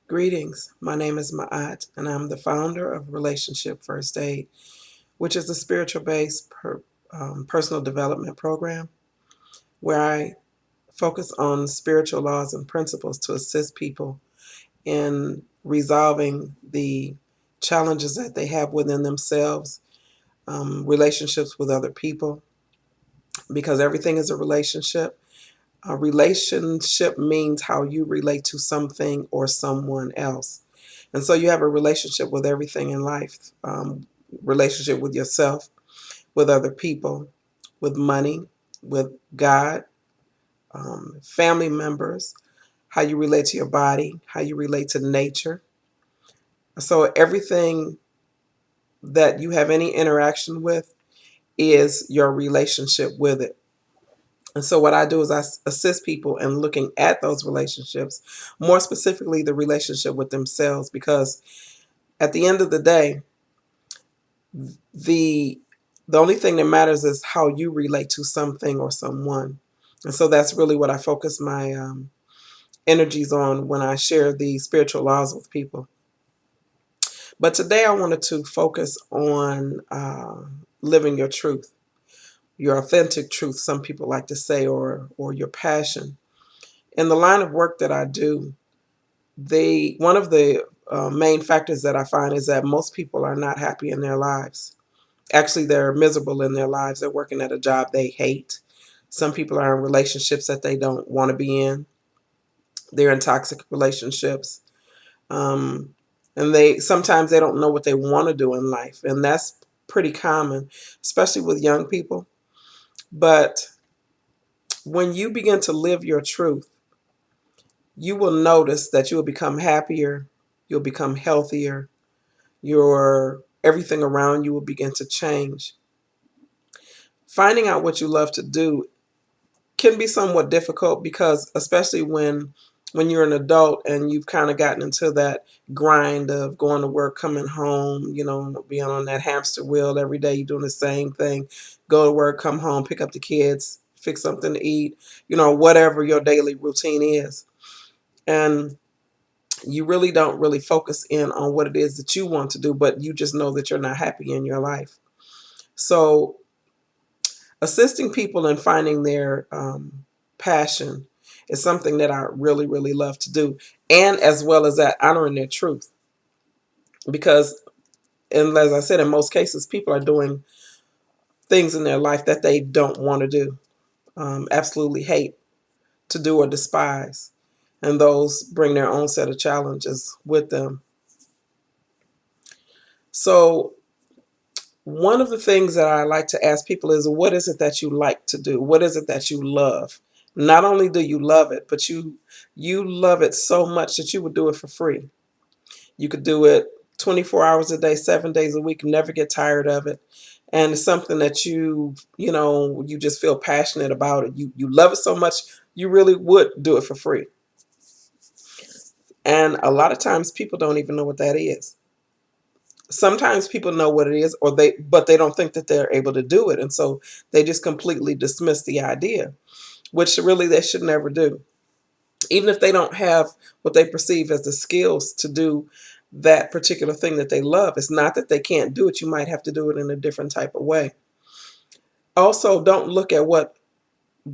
Greetings, my name is Ma'at, and I'm the founder of Relationship First Aid, which is a spiritual based personal development program where I focus on spiritual laws and principles to assist people in resolving the challenges that they have within themselves, relationships with other people, because everything is a relationship. A relationship means how you relate to something or someone else. And so you have a relationship with everything in life, relationship with yourself, with other people, with money, with God, family members, how you relate to your body, how you relate to nature. So everything that you have any interaction with is your relationship with it. And so what I do is I assist people in looking at those relationships, more specifically the relationship with themselves, because at the end of the day, the the only thing that matters is how you relate to something or someone. And so that's really what I focus my energies on when I share the spiritual laws with people. But today I wanted to focus on living your truth, your authentic truth, some people like to say, or your passion. In the line of work that I do, one of the main factors that I find is that most people are not happy in their lives. Actually, they're miserable in their lives. They're working at a job they hate. Some people are in relationships that they don't want to be in. They're in toxic relationships. Um, and they sometimes they don't know what they want to do in life. And that's pretty common, especially with young people. But when you begin to live your truth, you will notice that you will become happier, you'll become healthier, your everything around you will begin to change. Finding out what you love to do can be somewhat difficult because especially when you're an adult and you've kind of gotten into that grind of going to work, coming home, being on that hamster wheel every day, you're doing the same thing, go to work, come home, pick up the kids, fix something to eat, whatever your daily routine is. And you really don't really focus in on what it is that you want to do, but you just know that you're not happy in your life. So assisting people in finding their passion is something that I really, really love to do. And as well as that, honoring their truth. Because, and as I said, in most cases, people are doing things in their life that they don't want to do, absolutely hate to do or despise. And those bring their own set of challenges with them. So one of the things that I like to ask people is, what is it that you like to do? What is it that you love? Not only do you love it, but you love it so much that you would do it for free. You could do it 24 hours a day, 7 days a week, never get tired of it. And it's something that you just feel passionate about it. You love it so much, you really would do it for free. And a lot of times people don't even know what that is. Sometimes people know what it is, but they don't think that they're able to do it, and so they just completely dismiss the idea, which really they should never do. Even if they don't have what they perceive as the skills to do that particular thing that they love, it's not that they can't do it. You might have to do it in a different type of way. Also, don't look at what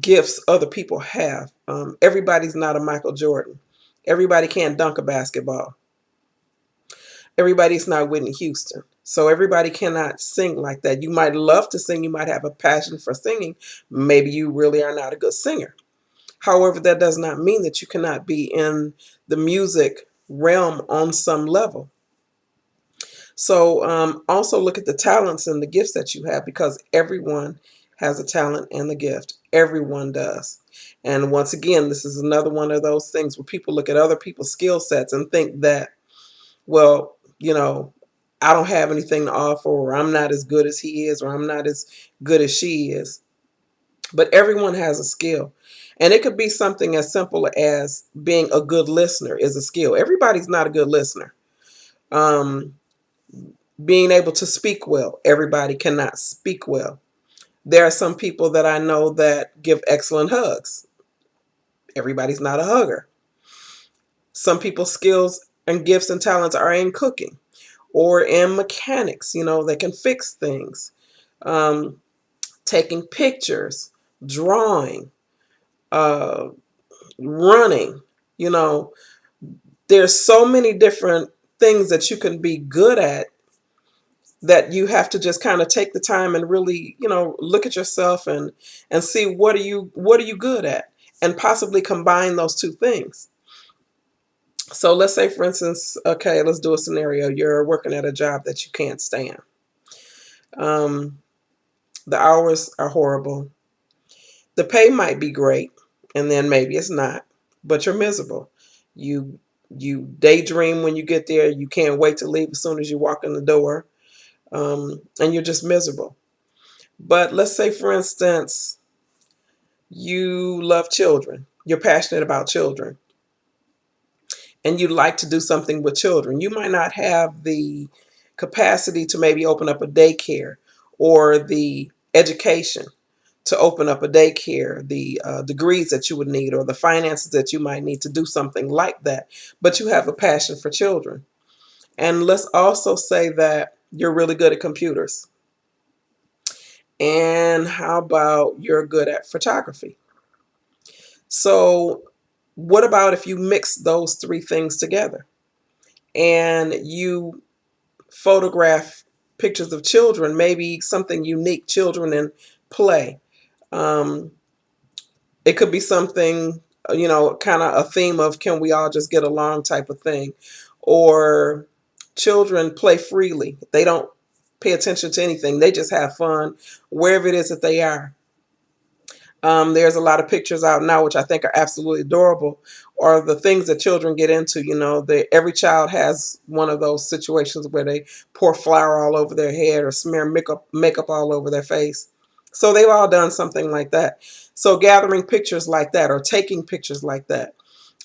gifts other people have. Everybody's not a Michael Jordan. Everybody can't dunk a basketball. Everybody's not Whitney Houston. So everybody cannot sing like that. You might love to sing. You might have a passion for singing. Maybe you really are not a good singer. However, that does not mean that you cannot be in the music realm on some level. So also look at the talents and the gifts that you have, because everyone has a talent and a gift. Everyone does. And once again, this is another one of those things where people look at other people's skill sets and think that, well, I don't have anything to offer, or I'm not as good as he is, or I'm not as good as she is. But everyone has a skill. And it could be something as simple as being a good listener is a skill. Everybody's not a good listener. Um, Being able to speak well. Everybody cannot speak well. There are some people that I know that give excellent hugs. Everybody's not a hugger. Some people's skills and gifts and talents are in cooking or in mechanics. They can fix things, um, taking pictures, drawing, uh, running. You know, there's so many different things that you can be good at, that you have to just kind of take the time and really, look at yourself and see what are you good at, and possibly combine those two things. So let's say, for instance, okay, let's do a scenario. You're working at a job that you can't stand. Um, the hours are horrible. The pay might be great, and then maybe it's not, but you're miserable. You you daydream when you get there. You can't wait to leave as soon as you walk in the door, and you're just miserable. But let's say, for instance, you love children. You're passionate about children, and you'd like to do something with children. You might not have the capacity to maybe open up a daycare, or the education to open up a daycare, the degrees that you would need, or the finances that you might need to do something like that. But you have a passion for children. And let's also say that you're really good at computers. And how about you're good at photography? So, what about if you mix those three things together and you photograph pictures of children, maybe something unique, children in play? Um, it could be something, kind of a theme of can we all just get along type of thing. Or children play freely. They don't pay attention to anything. They just have fun wherever it is that they are. There's a lot of pictures out now, which I think are absolutely adorable, or the things that children get into. Every child has one of those situations where they pour flour all over their head or smear makeup all over their face. So they've all done something like that. So gathering pictures like that, or taking pictures like that,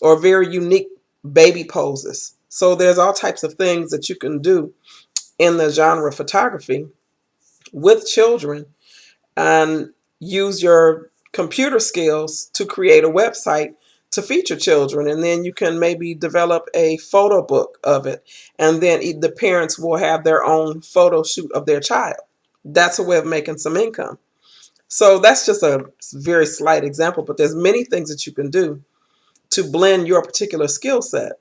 or very unique baby poses. So there's all types of things that you can do in the genre of photography with children, and use your computer skills to create a website to feature children. And then you can maybe develop a photo book of it. And then the parents will have their own photo shoot of their child. That's a way of making some income. So that's just a very slight example, but there's many things that you can do to blend your particular skill set.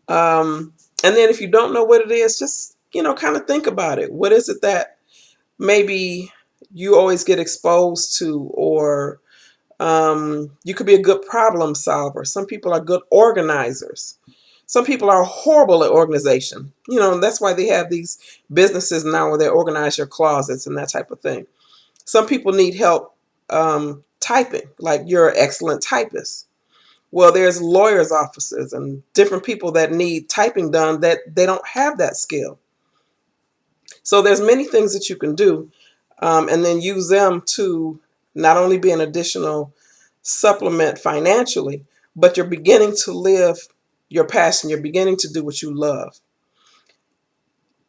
And then if you don't know what it is, just, kind of think about it. What is it that maybe you always get exposed to? Or you could be a good problem solver. Some people are good organizers. Some people are horrible at organization. And that's why they have these businesses now where they organize your closets and that type of thing. Some people need help typing, like you're an excellent typist. Well, there's lawyers' offices and different people that need typing done that they don't have that skill. So there's many things that you can do, and then use them to not only be an additional supplement financially, but you're beginning to live your passion. You're beginning to do what you love.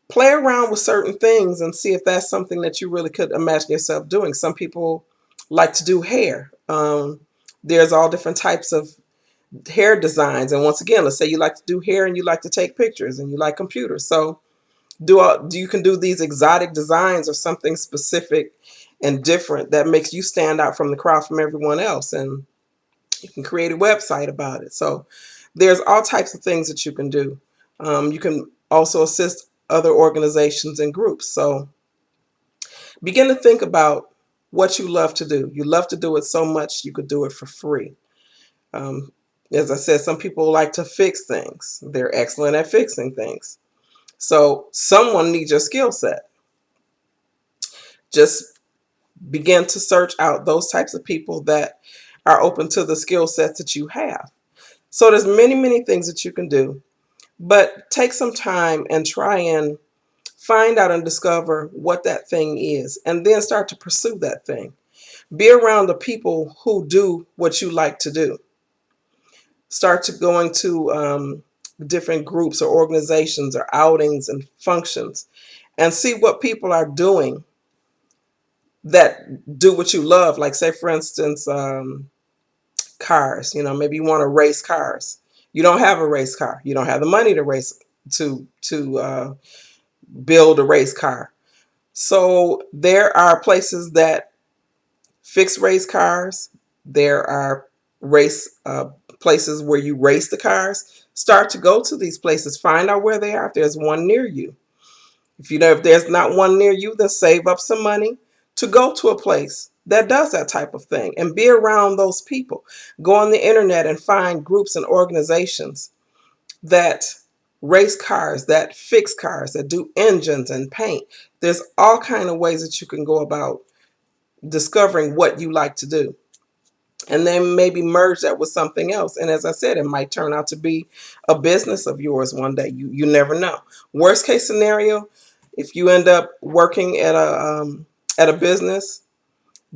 Play around with certain things and see if that's something that you really could imagine yourself doing. Some people like to do hair. There's all different types of hair designs. And once again, let's say you like to do hair and you like to take pictures and you like computers. So you can do these exotic designs or something specific and different that makes you stand out from the crowd from everyone else, and you can create a website about it. So there's all types of things that you can do. You can also assist other organizations and groups. So begin to think about what you love to do. You love to do it so much you could do it for free. um, as I said, some people like to fix things. They're excellent at fixing things. So someone needs your skill set. Just begin to search out those types of people that are open to the skill sets that you have. So there's many, many things that you can do, but take some time and try and find out and discover what that thing is, and then start to pursue that thing. Be around the people who do what you like to do. Start to going to different groups or organizations or outings and functions, and see what people are doing that do what you love. Like, say, for instance, cars. Maybe you want to race cars. You don't have a race car. You don't have the money to race to build a race car. So there are places that fix race cars. There are race places where you race the cars. Start to go to these places. Find out where they are. If there's one near you. If you know if there's not one near you, then save up some money to go to a place that does that type of thing and be around those people. Go on the internet and find groups and organizations that race cars, that fix cars, that do engines and paint. There's all kind of ways that you can go about discovering what you like to do. And then maybe merge that with something else. And as I said, it might turn out to be a business of yours one day. You never know. Worst case scenario, if you end up working at a business,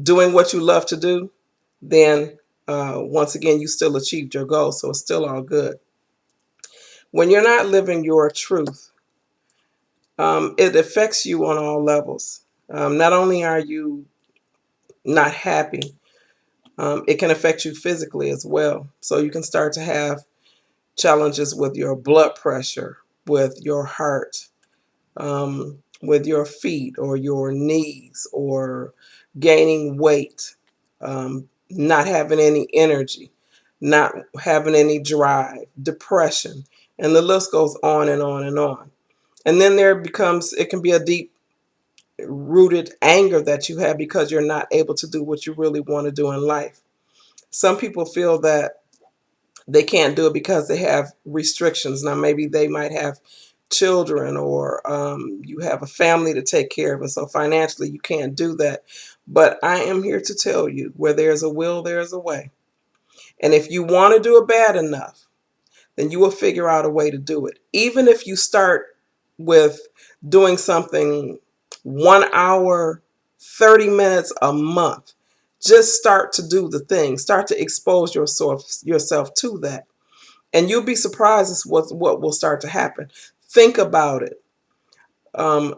doing what you love to do, then once again, you still achieved your goal. So it's still all good. When you're not living your truth, it affects you on all levels. Not only are you not happy, it can affect you physically as well. So you can start to have challenges with your blood pressure, with your heart, with your feet or your knees, or gaining weight, not having any energy, not having any drive, depression, and the list goes on and on and on. And then it can be a deep rooted anger that you have because you're not able to do what you really want to do in life. Some people feel that they can't do it because they have restrictions. Now, maybe they might have children, or you have a family to take care of, and so financially you can't do that. But I am here to tell you, where there's a will, there's a way. And if you want to do it bad enough, then you will figure out a way to do it. Even if you start with doing something 1 hour, 30 minutes a month, just start to do the thing. Start to expose yourself to that. And you'll be surprised at what will start to happen. Think about it.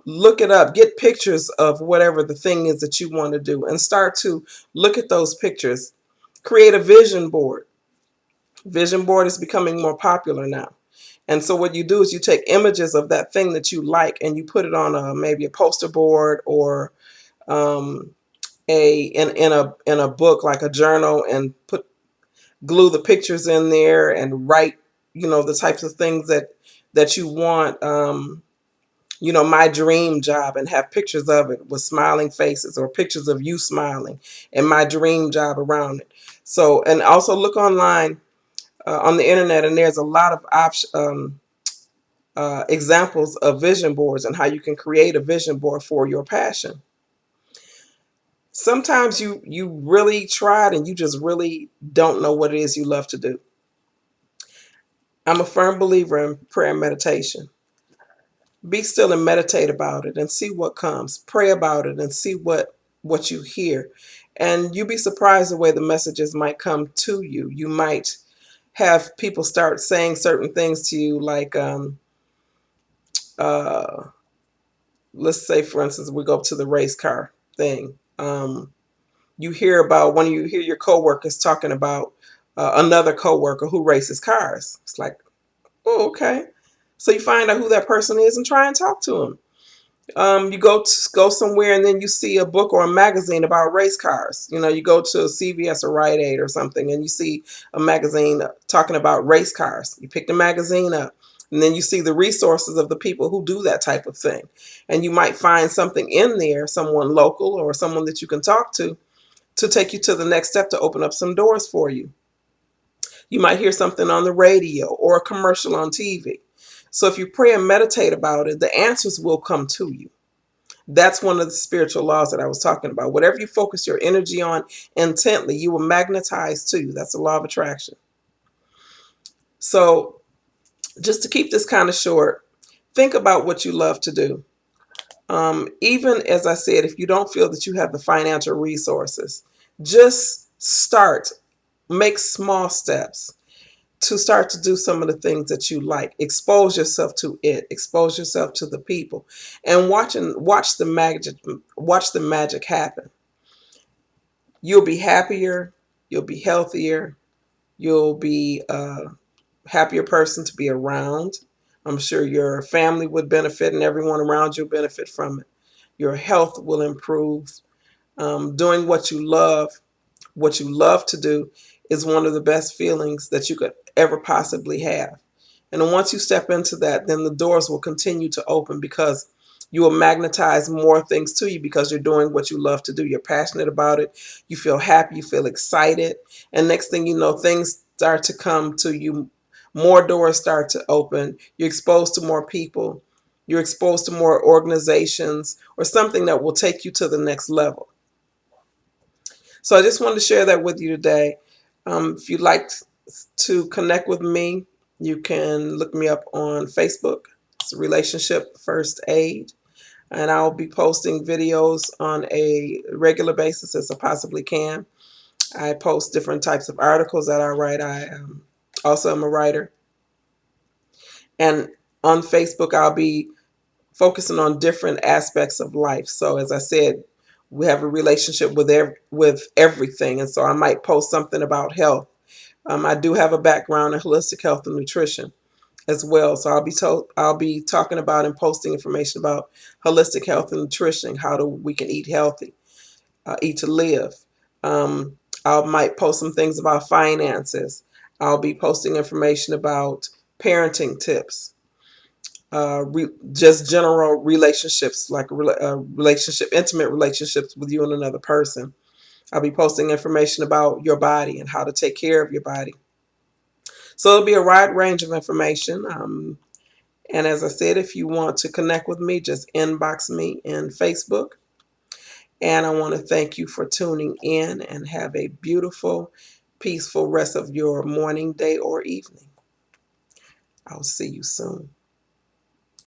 Look it up. Get pictures of whatever the thing is that you want to do, and start to look at those pictures. Create a vision board. Vision board is becoming more popular now. And so what you do is you take images of that thing that you like, and you put it on maybe a poster board, or um, in a book, like a journal, and glue the pictures in there and write, the types of things that you want. My dream job, and have pictures of it with smiling faces, or pictures of you smiling, and my dream job around it. So, and also look online on the internet, and there's a lot of examples of vision boards and how you can create a vision board for your passion. Sometimes you really tried and you just really don't know what it is you love to do. I'm a firm believer in prayer and meditation. Be still and meditate about it and see what comes. Pray about it and see what you hear. And you'll be surprised the way the messages might come to you. You might have people start saying certain things to you, like uh, let's say, for instance, we go to the race car thing. You hear about, when you hear your coworkers talking about another coworker who races cars. It's like, oh, okay. So you find out who that person is and try and talk to them. You go somewhere, and then you see a book or a magazine about race cars. You go to CVS or Rite Aid or something, and you see a magazine talking about race cars. You pick the magazine up, and then you see the resources of the people who do that type of thing. And you might find something in there, someone local or someone that you can talk to take you to the next step, to open up some doors for you. You might hear something on the radio or a commercial on TV. So if you pray and meditate about it, the answers will come to you. That's one of the spiritual laws that I was talking about. Whatever you focus your energy on intently, you will magnetize to you. That's the law of attraction. So just to keep this kind of short, think about what you love to do. Even, as I said, if you don't feel that you have the financial resources, just start. Make small steps to start to do some of the things that you like. Expose yourself to it. Expose yourself to the people, and watch the magic. Watch the magic happen. You'll be happier. You'll be healthier. You'll be happier person to be around. I'm sure your family would benefit and everyone around you benefit from it. Your health will improve. Doing what you love to do, is one of the best feelings that you could ever possibly have. And then once you step into that, then the doors will continue to open because you will magnetize more things to you because you're doing what you love to do. You're passionate about it. You feel happy. You feel excited. And next thing you know, things start to come to you. More doors start to open. You're exposed to more people. You're exposed to more organizations or something that will take you to the next level. So I just wanted to share that with you today. If you'd like to connect with me, you can look me up on Facebook. It's Relationship First Aid. And I'll be posting videos on a regular basis as I possibly can. I post different types of articles that I write. I also am a writer. And on Facebook, I'll be focusing on different aspects of life. So as I said, we have a relationship with everything, and so I might post something about health. I do have a background in holistic health and nutrition as well, so I'll be talking about and posting information about holistic health and nutrition, how do we can eat healthy, eat to live. I might post some things about finances. I'll be posting information about parenting tips, just general relationships, like relationship, intimate relationships with you and another person. I'll be posting information about your body and how to take care of your body. So it'll be a wide range of information. And as I said, if you want to connect with me, just inbox me in Facebook. And I want to thank you for tuning in and have a beautiful, peaceful rest of your morning, day, or evening. I'll see you soon.